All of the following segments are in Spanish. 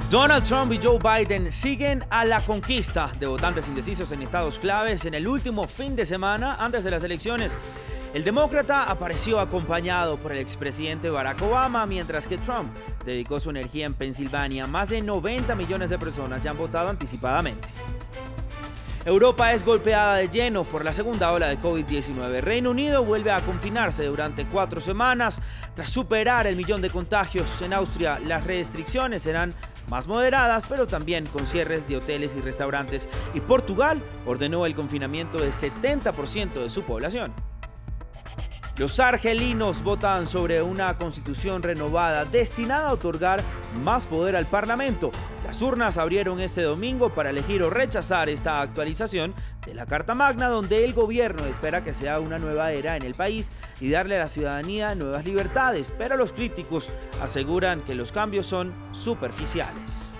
Donald Trump y Joe Biden siguen a la conquista de votantes indecisos en estados claves en el último fin de semana antes de las elecciones. El demócrata apareció acompañado por el expresidente Barack Obama, mientras que Trump dedicó su energía en Pensilvania. Más de 90 millones de personas ya han votado anticipadamente. Europa es golpeada de lleno por la segunda ola de COVID-19. Reino Unido vuelve a confinarse durante 4 semanas. Tras superar el 1.000.000 de contagios en Austria, las restricciones serán más moderadas, pero también con cierres de hoteles y restaurantes. Y Portugal ordenó el confinamiento de 70% de su población. Los argelinos votan sobre una constitución renovada destinada a otorgar más poder al Parlamento. Las urnas abrieron este domingo para elegir o rechazar esta actualización de la Carta Magna, donde el gobierno espera que sea una nueva era en el país y darle a la ciudadanía nuevas libertades, pero los críticos aseguran que los cambios son superficiales.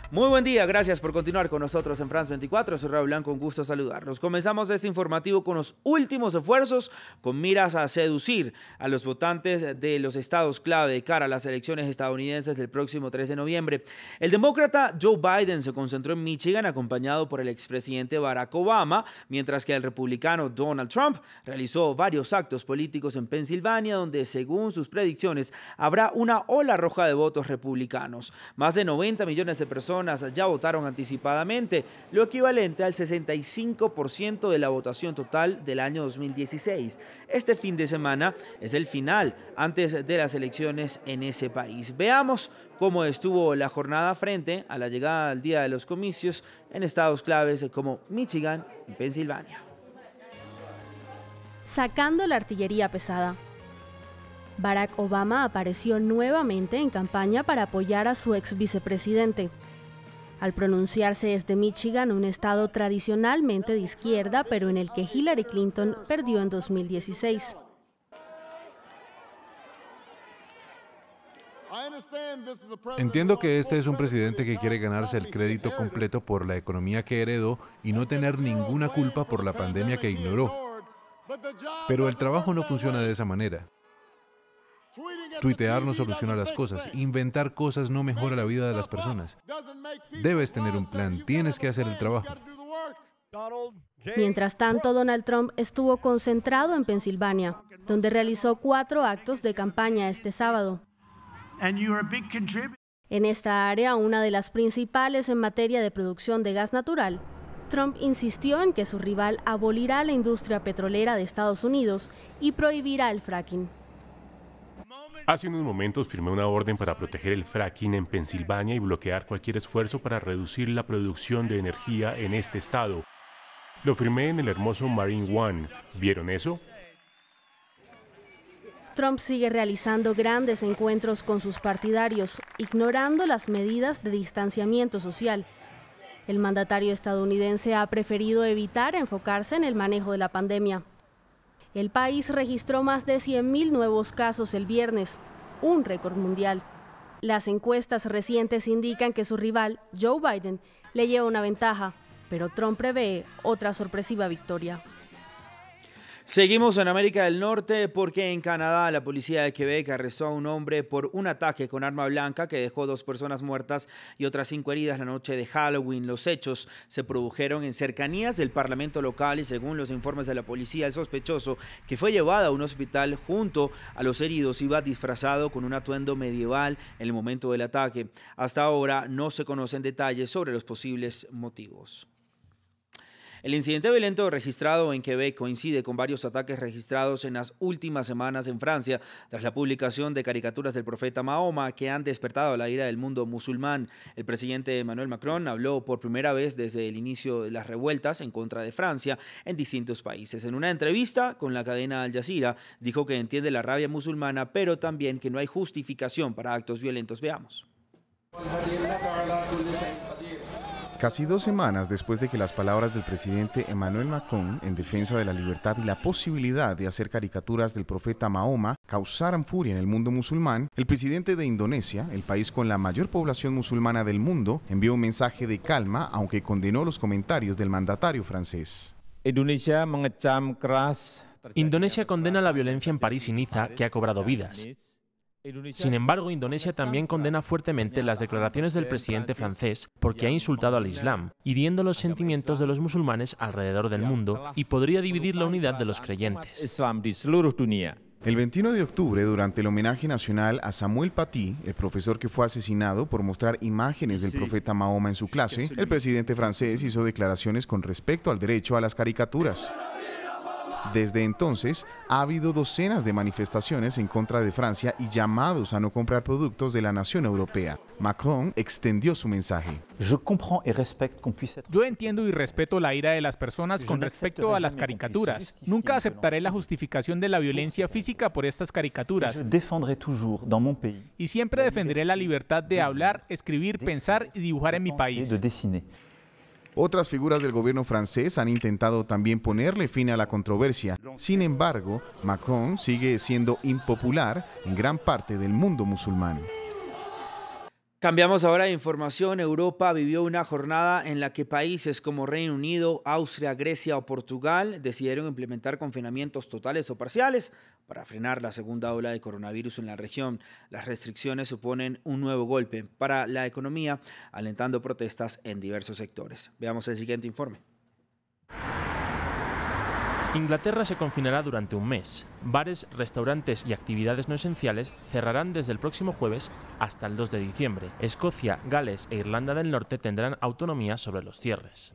Muy buen día, gracias por continuar con nosotros en France 24, soy Raúl Blanco, un gusto saludarlos. Comenzamos este informativo con los últimos esfuerzos con miras a seducir a los votantes de los estados clave de cara a las elecciones estadounidenses del próximo 3 de noviembre. El demócrata Joe Biden se concentró en Michigan acompañado por el expresidente Barack Obama, mientras que el republicano Donald Trump realizó varios actos políticos en Pensilvania, donde según sus predicciones habrá una ola roja de votos republicanos. Más de 90 millones de personas ya votaron anticipadamente, lo equivalente al 65% de la votación total del año 2016. Este fin de semana es el final antes de las elecciones en ese país. Veamos cómo estuvo la jornada frente a la llegada del día de los comicios en estados claves como Michigan y Pensilvania. Sacando la artillería pesada. Barack Obama apareció nuevamente en campaña para apoyar a su ex vicepresidente. Al pronunciarse desde Michigan, un estado tradicionalmente de izquierda, pero en el que Hillary Clinton perdió en 2016. Entiendo que este es un presidente que quiere ganarse el crédito completo por la economía que heredó y no tener ninguna culpa por la pandemia que ignoró. Pero el trabajo no funciona de esa manera. Tuitear no soluciona las cosas. Inventar cosas no mejora la vida de las personas. Debes tener un plan. Tienes que hacer el trabajo. Mientras tanto, Donald Trump estuvo concentrado en Pensilvania, donde realizó 4 actos de campaña este sábado. En esta área, una de las principales en materia de producción de gas natural, Trump insistió en que su rival abolirá la industria petrolera de Estados Unidos y prohibirá el fracking. Hace unos momentos firmé una orden para proteger el fracking en Pensilvania y bloquear cualquier esfuerzo para reducir la producción de energía en este estado. Lo firmé en el hermoso Marine One. ¿Vieron eso? Trump sigue realizando grandes encuentros con sus partidarios, ignorando las medidas de distanciamiento social. El mandatario estadounidense ha preferido evitar enfocarse en el manejo de la pandemia. El país registró más de 100.000 nuevos casos el viernes, un récord mundial. Las encuestas recientes indican que su rival, Joe Biden, le lleva una ventaja, pero Trump prevé otra sorpresiva victoria. Seguimos en América del Norte porque en Canadá la policía de Quebec arrestó a un hombre por un ataque con arma blanca que dejó 2 personas muertas y otras 5 heridas la noche de Halloween. Los hechos se produjeron en cercanías del parlamento local y según los informes de la policía, el sospechoso que fue llevado a un hospital junto a los heridos iba disfrazado con un atuendo medieval en el momento del ataque. Hasta ahora no se conocen detalles sobre los posibles motivos. El incidente violento registrado en Quebec coincide con varios ataques registrados en las últimas semanas en Francia tras la publicación de caricaturas del profeta Mahoma que han despertado la ira del mundo musulmán. El presidente Emmanuel Macron habló por primera vez desde el inicio de las revueltas en contra de Francia en distintos países. En una entrevista con la cadena Al Jazeera dijo que entiende la rabia musulmana, pero también que no hay justificación para actos violentos. Veamos. Casi 2 semanas después de que las palabras del presidente Emmanuel Macron en defensa de la libertad y la posibilidad de hacer caricaturas del profeta Mahoma causaran furia en el mundo musulmán, el presidente de Indonesia, el país con la mayor población musulmana del mundo, envió un mensaje de calma, aunque condenó los comentarios del mandatario francés. Indonesia mengecam keras Indonesia condena la violencia en París y Niza, que ha cobrado vidas. Sin embargo, Indonesia también condena fuertemente las declaraciones del presidente francés porque ha insultado al Islam, hiriendo los sentimientos de los musulmanes alrededor del mundo y podría dividir la unidad de los creyentes. El 21 de octubre, durante el homenaje nacional a Samuel Paty, el profesor que fue asesinado por mostrar imágenes del profeta Mahoma en su clase, el presidente francés hizo declaraciones con respecto al derecho a las caricaturas. Desde entonces, ha habido docenas de manifestaciones en contra de Francia y llamados a no comprar productos de la nación europea. Macron extendió su mensaje. Yo entiendo y respeto la ira de las personas con respecto a las caricaturas. Nunca aceptaré la justificación de la violencia física por estas caricaturas. Y siempre defenderé la libertad de hablar, escribir, pensar y dibujar en mi país. Otras figuras del gobierno francés han intentado también ponerle fin a la controversia. Sin embargo, Macron sigue siendo impopular en gran parte del mundo musulmán. Cambiamos ahora de información. Europa vivió una jornada en la que países como Reino Unido, Austria, Grecia o Portugal decidieron implementar confinamientos totales o parciales para frenar la segunda ola de coronavirus en la región. Las restricciones suponen un nuevo golpe para la economía, alentando protestas en diversos sectores. Veamos el siguiente informe. Inglaterra se confinará durante un mes. Bares, restaurantes y actividades no esenciales cerrarán desde el próximo jueves hasta el 2 de diciembre. Escocia, Gales e Irlanda del Norte tendrán autonomía sobre los cierres.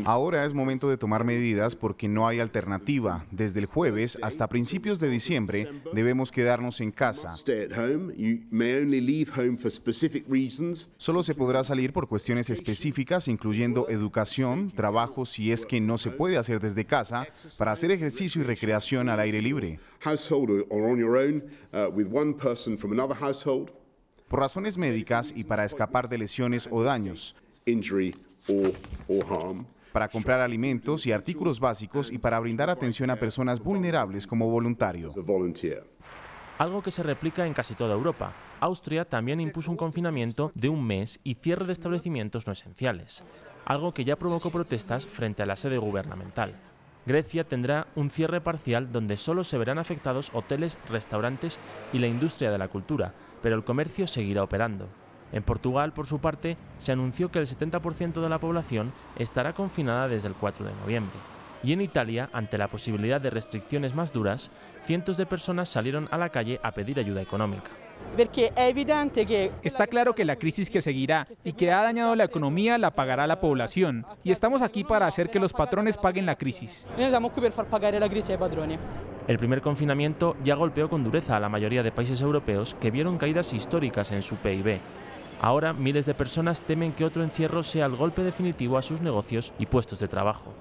Ahora es momento de tomar medidas porque no hay alternativa. Desde el jueves hasta principios de diciembre debemos quedarnos en casa. Solo se podrá salir por cuestiones específicas, incluyendo educación, trabajo si es que no se puede hacer desde casa, para hacer ejercicio y recreación al aire libre. Por razones médicas y para escapar de lesiones o daños. Para comprar alimentos y artículos básicos y para brindar atención a personas vulnerables como voluntario. Algo que se replica en casi toda Europa. Austria también impuso un confinamiento de un mes y cierre de establecimientos no esenciales, algo que ya provocó protestas frente a la sede gubernamental. Grecia tendrá un cierre parcial donde solo se verán afectados hoteles, restaurantes y la industria de la cultura, pero el comercio seguirá operando. En Portugal, por su parte, se anunció que el 70% de la población estará confinada desde el 4 de noviembre. Y en Italia, ante la posibilidad de restricciones más duras, cientos de personas salieron a la calle a pedir ayuda económica. Está claro que la crisis que seguirá y que ha dañado la economía la pagará la población. Y estamos aquí para hacer que los patrones paguen la crisis. El primer confinamiento ya golpeó con dureza a la mayoría de países europeos que vieron caídas históricas en su PIB. Ahora, miles de personas temen que otro encierro sea el golpe definitivo a sus negocios y puestos de trabajo.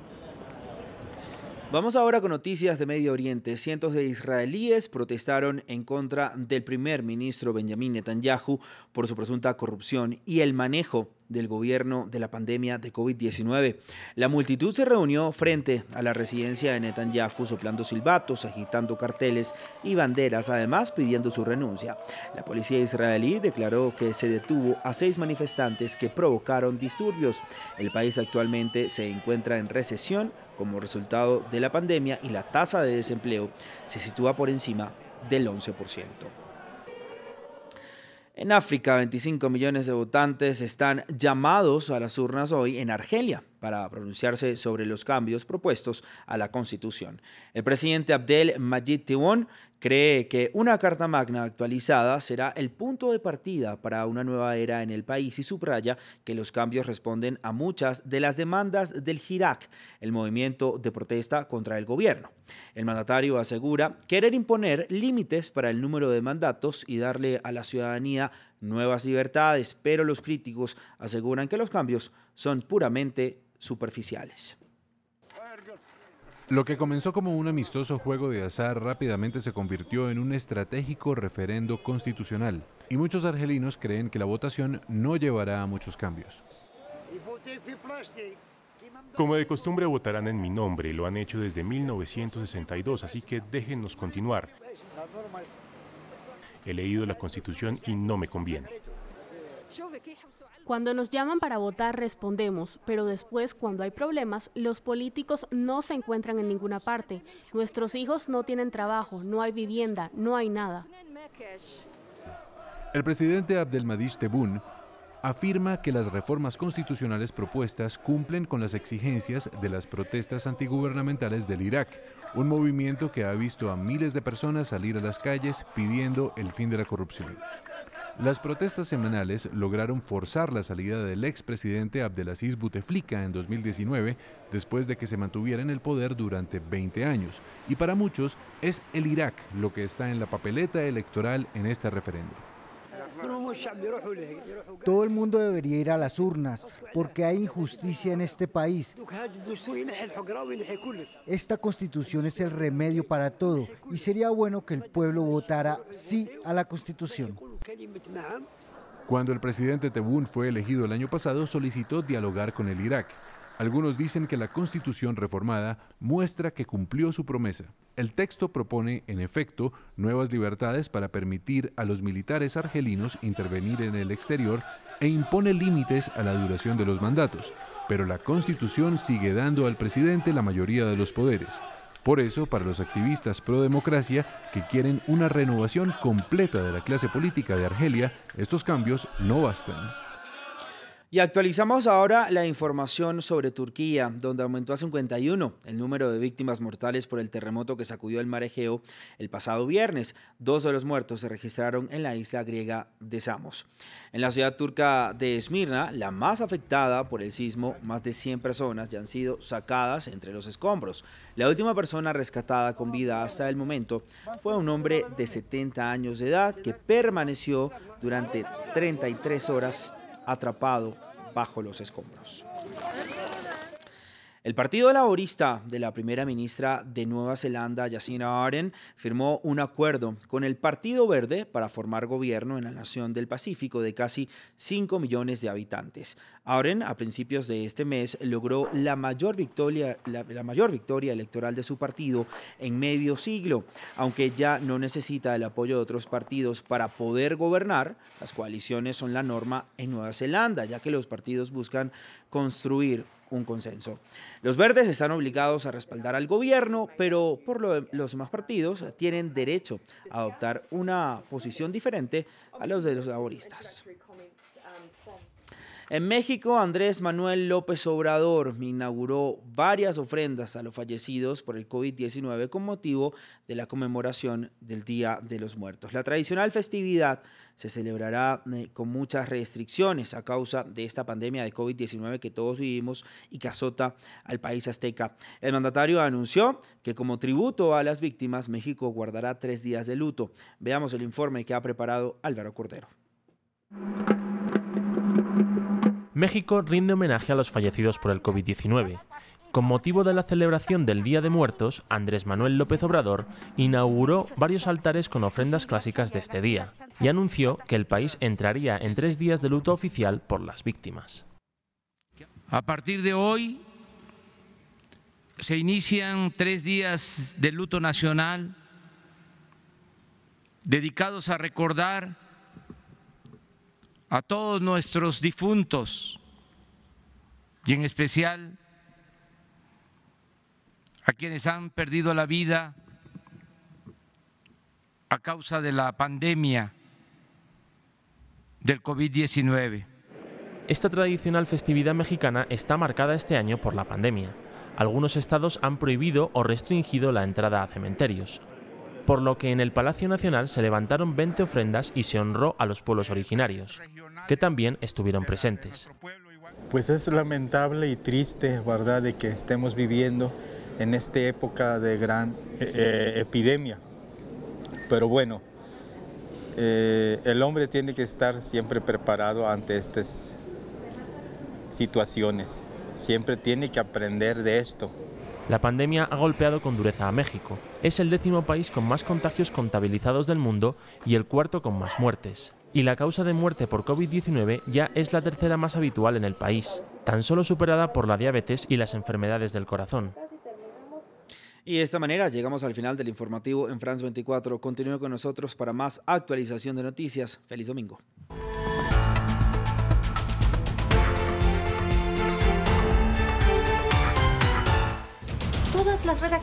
Vamos ahora con noticias de Medio Oriente. Cientos de israelíes protestaron en contra del primer ministro Benjamin Netanyahu por su presunta corrupción y el manejo del gobierno de la pandemia de COVID-19. La multitud se reunió frente a la residencia de Netanyahu soplando silbatos, agitando carteles y banderas, además pidiendo su renuncia. La policía israelí declaró que se detuvo a 6 manifestantes que provocaron disturbios. El país actualmente se encuentra en recesión como resultado de la pandemia y la tasa de desempleo se sitúa por encima del 11%. En África, 25 millones de votantes están llamados a las urnas hoy en Argelia para pronunciarse sobre los cambios propuestos a la Constitución. El presidente Abdel Majid Tebboune cree que una Carta Magna actualizada será el punto de partida para una nueva era en el país y subraya que los cambios responden a muchas de las demandas del Hirak, el movimiento de protesta contra el gobierno. El mandatario asegura querer imponer límites para el número de mandatos y darle a la ciudadanía nuevas libertades, pero los críticos aseguran que los cambios son puramente superficiales. Lo que comenzó como un amistoso juego de azar rápidamente se convirtió en un estratégico referendo constitucional y muchos argelinos creen que la votación no llevará a muchos cambios. Como de costumbre votarán en mi nombre, lo han hecho desde 1962, así que déjennos continuar. He leído la Constitución y no me conviene. Cuando nos llaman para votar respondemos, pero después cuando hay problemas, los políticos no se encuentran en ninguna parte. Nuestros hijos no tienen trabajo, no hay vivienda, no hay nada. El presidente Abdelmadjid Tebboune afirma que las reformas constitucionales propuestas cumplen con las exigencias de las protestas antigubernamentales del Irak, un movimiento que ha visto a miles de personas salir a las calles pidiendo el fin de la corrupción. Las protestas semanales lograron forzar la salida del expresidente Abdelaziz Bouteflika en 2019, después de que se mantuviera en el poder durante 20 años. Y para muchos es el Irak lo que está en la papeleta electoral en este referéndum. Todo el mundo debería ir a las urnas, porque hay injusticia en este país. Esta constitución es el remedio para todo, y sería bueno que el pueblo votara sí a la constitución. Cuando el presidente Tebboune fue elegido el año pasado, solicitó dialogar con el Irak. Algunos dicen que la constitución reformada muestra que cumplió su promesa. El texto propone, en efecto, nuevas libertades para permitir a los militares argelinos intervenir en el exterior e impone límites a la duración de los mandatos. Pero la constitución sigue dando al presidente la mayoría de los poderes. Por eso, para los activistas pro democracia que quieren una renovación completa de la clase política de Argelia, estos cambios no bastan. Y actualizamos ahora la información sobre Turquía, donde aumentó a 51 el número de víctimas mortales por el terremoto que sacudió el mar Egeo el pasado viernes. 2 de los muertos se registraron en la isla griega de Samos. En la ciudad turca de Esmirna, la más afectada por el sismo, más de 100 personas ya han sido sacadas entre los escombros. La última persona rescatada con vida hasta el momento fue un hombre de 70 años de edad que permaneció durante 33 horas atrapado bajo los escombros. El Partido Laborista de la primera ministra de Nueva Zelanda, Jacinda Ardern, firmó un acuerdo con el Partido Verde para formar gobierno en la nación del Pacífico de casi 5 millones de habitantes. Ardern, a principios de este mes, logró la mayor victoria electoral de su partido en medio siglo. Aunque ya no necesita el apoyo de otros partidos para poder gobernar, las coaliciones son la norma en Nueva Zelanda, ya que los partidos buscan construir un consenso. Los verdes están obligados a respaldar al gobierno, pero los demás partidos tienen derecho a adoptar una posición diferente a los de los laboristas. En México, Andrés Manuel López Obrador inauguró varias ofrendas a los fallecidos por el COVID-19 con motivo de la conmemoración del Día de los Muertos. La tradicional festividad se celebrará con muchas restricciones a causa de esta pandemia de COVID-19 que todos vivimos y que azota al país azteca. El mandatario anunció que como tributo a las víctimas, México guardará 3 días de luto. Veamos el informe que ha preparado Álvaro Cordero. México rinde homenaje a los fallecidos por el COVID-19. Con motivo de la celebración del Día de Muertos, Andrés Manuel López Obrador inauguró varios altares con ofrendas clásicas de este día y anunció que el país entraría en 3 días de luto oficial por las víctimas. A partir de hoy se inician 3 días de luto nacional dedicados a recordar a todos nuestros difuntos y en especial a quienes han perdido la vida a causa de la pandemia del COVID-19. Esta tradicional festividad mexicana está marcada este año por la pandemia. Algunos estados han prohibido o restringido la entrada a cementerios, por lo que en el Palacio Nacional se levantaron 20 ofrendas y se honró a los pueblos originarios, que también estuvieron presentes. Pues es lamentable y triste, ¿verdad?, de que estemos viviendo en esta época de gran epidemia. Pero bueno, el hombre tiene que estar siempre preparado ante estas situaciones. Siempre tiene que aprender de esto. La pandemia ha golpeado con dureza a México. Es el 10º país con más contagios contabilizados del mundo y el 4º con más muertes. Y la causa de muerte por COVID-19 ya es la 3ª más habitual en el país, tan solo superada por la diabetes y las enfermedades del corazón. Y de esta manera llegamos al final del informativo en France 24. Continúe con nosotros para más actualización de noticias. ¡Feliz domingo! las redacciones.